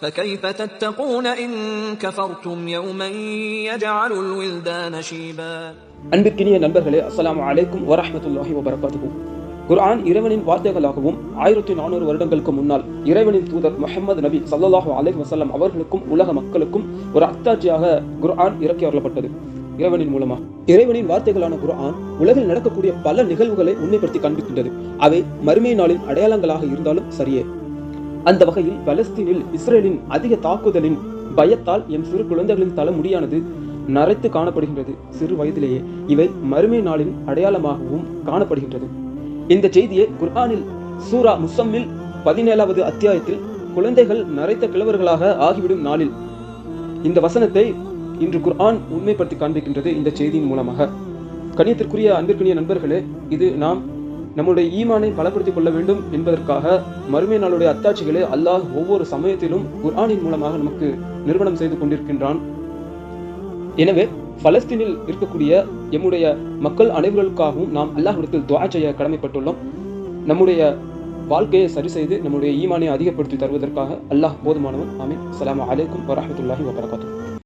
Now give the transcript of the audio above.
فكيف تتقون إن كفرتم يوما يجعل الولدان شيبا. அன்பிற்கினிய நண்பர்களே, அஸ்ஸலாமு அலைக்கும் வரஹ்மத்துல்லாஹி வபரகாத்துஹு. குர்ஆன் இறைவனின் வார்த்தைகளாகவும் 1400 வருடங்களுக்கு முன்னால் இறைவனின் தூதர் முஹம்மது நபி ஸல்லல்லாஹு அலைஹி வஸல்லம் அவர்களுக்கும் உலக மக்களுக்கும் ஒரு அத்தாட்சியாக குர்ஆன் இறக்கி வரப்பட்டது. இறைவனின் மூலமாக இறைவனின் வார்த்தைகளான குர்ஆன் உலகில் நடக்கக்கூடிய பல நிகழ்வுகளை உண்மைப்படுத்தி காண்பிக்கின்றது. அவை மறுமை நாளின் அடையாளங்களாக இருந்தாலும் சரியே. அந்த வகையில் பலஸ்தீனில் இஸ்ரேலின் அதிக தாக்குதலின் பயத்தால் எம் சிறு குழந்தைகளின் தலை முடியானது நரைத்து காணப்படுகின்றது. சிறு வயதிலேயே இவை மறுமை நாளின் அடையாளமாகவும் காணப்படுகின்றது. இந்த செய்தியை குர்ஆனில் சூரா முஸம்மில் 17வது அத்தியாயத்தில் குழந்தைகள் நரைத்த கிழவர்களாக ஆகிவிடும் நாளில் இந்த வசனத்தை இன்று குர்ஆன் உண்மைப்படுத்தி காண்பிக்கின்றது. இந்த செய்தியின் மூலமாக கண்ணியத்திற்குரிய அன்பிற்குரிய நண்பர்களே, இது நாம் நம்முடைய ஈமானை பலப்படுத்திக் கொள்ள வேண்டும் என்பதற்காக மறுமை நாளுடைய அத்தாட்சிகளை அல்லாஹ் ஒவ்வொரு சமயத்திலும் குர்ஆனின் மூலமாக நமக்கு நிறுவனம் செய்து கொண்டிருக்கின்றான். எனவே பலஸ்தீனில் இருக்கக்கூடிய எம்முடைய மக்கள் அனைவர்களுக்காகவும் நாம் அல்லாஹ்விடத்தில் துஆ செய்ய கடமைப்பட்டுள்ளோம். நம்முடைய வாழ்க்கையை சரி செய்து நம்முடைய ஈமானை அதிகப்படுத்தி தருவதற்காக அல்லாஹ் போதுமானவன். ஆமீன். அஸ்ஸலாமு அலைக்கும் வரஹ்மத்துல்லாஹி வபரகாத்துஹு.